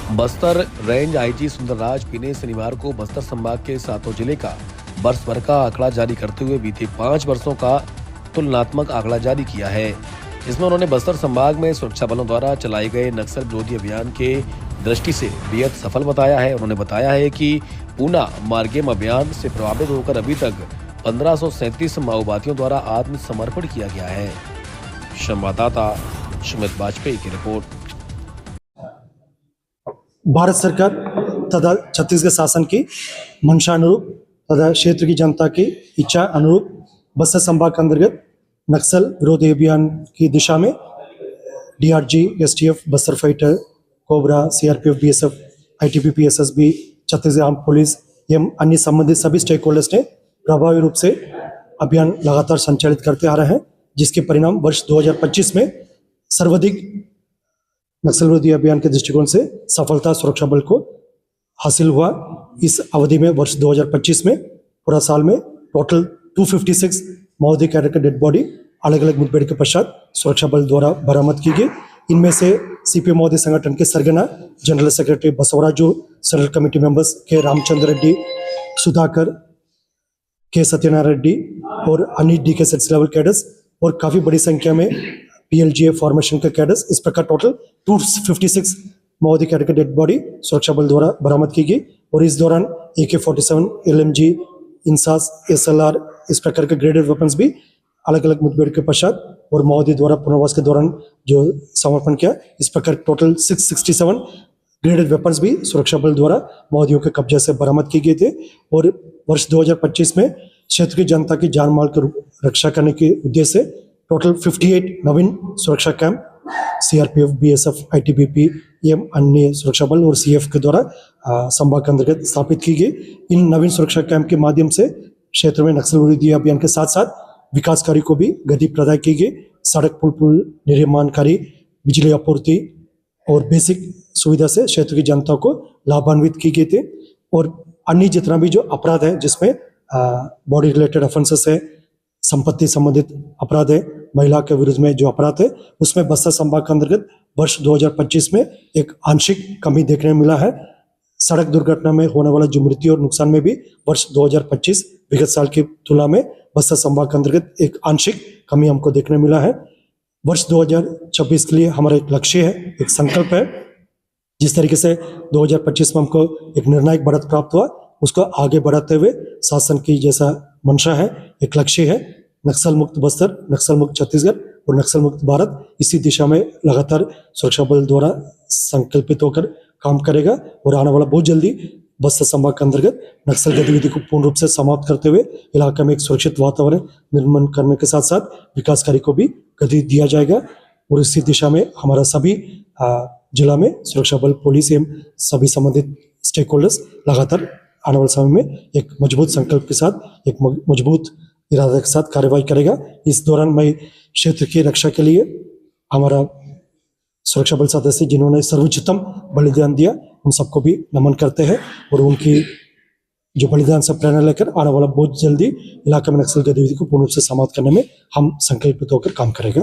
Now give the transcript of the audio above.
Bastar range IG Sundarraj P ने शनिवार को बस्तर संभाग के सातों जिले का वर्ष भर का आंकड़ा जारी करते हुए बीते 5 वर्षों का तुलनात्मक आंकड़ा जारी किया है। इसमें उन्होंने बस्तर संभाग में सुरक्षा बलों द्वारा चलाए गए नक्सल विरोधी अभियान के दृष्टि से बेहद सफल बताया है। उन्होंने बताया है कि पूना मार्गेम अभियान से प्रभावित होकर अभी तक 1537 माओवादियों द्वारा आत्मसमर्पण किया गया है। संवाददाता सुमित वाजपेयी की रिपोर्ट। भारत सरकार तथा छत्तीसगढ़ शासन की मंशा अनुरूप तथा क्षेत्र की जनता की इच्छा अनुरूप बस्तर संभाग के अंतर्गत नक्सल विरोधी अभियान की दिशा में DRG, STF, Bastar fighter, cobra, CRPF, BSF, ITBP, SSB, Chhattisgarh arm police एवं अन्य संबंधित सभी स्टेक होल्डर्स ने प्रभावी रूप से अभियान लगातार संचालित करते आ रहे हैं, जिसके परिणाम वर्ष 2025 में सर्वाधिक नक्सल विरोधी अभियान के दृष्टिकोण से सफलता सुरक्षा बल को हासिल हुआ। इस अवधि में वर्ष 2025 में पूरा साल में टोटल 256 माओवादी कैडर का डेड बॉडी अलग अलग मुठभेड़ के पश्चात सुरक्षा बल द्वारा बरामद की गई। इनमें से सीपीएम माओवादी संगठन के सरगना general secretary Basavaraju, central committee members के रामचंद्र रेड्डी, सुधाकर, के सत्यनारायण रेड्डी और अन्य डीके लेवल कैडर्स और काफी बड़ी संख्या में पीएलजीए फॉर्मेशन के कैडर्स, इस प्रकार टोटल 256 माओवादी कैडर के डेड बॉडी सुरक्षा बल द्वारा बरामद की गई। और इस दौरान AK-47, LMG, इंसास, SLR इस प्रकार के ग्रेडेड वेपन्स भी अलग अलग मुठभेड़ के पश्चात और माओवादी द्वारा पुनर्वास के दौरान जो समर्पण किया, इस प्रकार टोटल 667 ग्रेडेड वेपन्स भी सुरक्षा बल द्वारा माओवादियों के कब्जे से बरामद किए गए थे। और वर्ष 2025 में क्षेत्र की जनता की जान माल की रक्षा करने के उद्देश्य से टोटल 58 नवीन सुरक्षा कैंप सीआरपीएफ, बीएसएफ, आईटीबीपी एवं अन्य सुरक्षा बल और सीएफ के द्वारा संभाग के अंतर्गत स्थापित की गई। इन नवीन सुरक्षा कैंप के माध्यम से क्षेत्र में नक्सल विरोधी अभियान के साथ साथ विकास कार्य को भी गति प्रदान की गई। सड़क, पुल निर्माण कार्य, बिजली आपूर्ति और बेसिक सुविधा से क्षेत्र की जनता को लाभान्वित की गई थे। और अन्य जितना भी जो अपराध है, जिसमें बॉडी रिलेटेड ऑफेंसेस है, संपत्ति संबंधित अपराध है, महिला के विरुद्ध में जो अपराध है, उसमें बस्तर संभाग के अंतर्गत वर्ष 2025 में एक आंशिक कमी देखने में मिला है। सड़क दुर्घटना में होने वाला जो मृत्यु और नुकसान में भी वर्ष 2025 विगत साल की तुलना में बस्तर संभाग के अंतर्गत एक आंशिक कमी हमको देखने मिला है। वर्ष 2026 के लिए हमारा एक लक्ष्य है, एक संकल्प है। जिस तरीके से 2025 में हमको एक निर्णायक बढ़त प्राप्त हुआ, उसको आगे बढ़ाते हुए शासन की जैसा मंशा है, एक लक्ष्य है, नक्सल मुक्त बस्तर, नक्सल मुक्त छत्तीसगढ़ और नक्सल मुक्त भारत, इसी दिशा में लगातार सुरक्षा बल द्वारा संकल्पित होकर काम करेगा। और आने वाला बहुत जल्दी बस्तर संभाग के अंतर्गत नक्सल गतिविधि को पूर्ण रूप से समाप्त करते हुए इलाके में एक सुरक्षित वातावरण निर्माण करने के साथ साथ विकास कार्य को भी गति दिया जाएगा। और इसी दिशा में हमारा सभी जिला में सुरक्षा बल, पुलिस एवं सभी संबंधित स्टेक होल्डर्स लगातार आने वाले समय में एक मजबूत संकल्प के साथ, एक मजबूत इरादे के साथ कार्रवाई करेगा। इस दौरान मैं क्षेत्र की रक्षा के लिए हमारा सुरक्षा बल सदस्य जिन्होंने सर्वोच्चतम बलिदान दिया, उन सबको भी नमन करते हैं। और उनकी जो बलिदान से प्रेरणा लेकर आने वाला बहुत जल्दी इलाके में नक्सल गतिविधि को पूर्ण रूप से समाप्त करने में हम संकल्पित होकर काम करेंगे।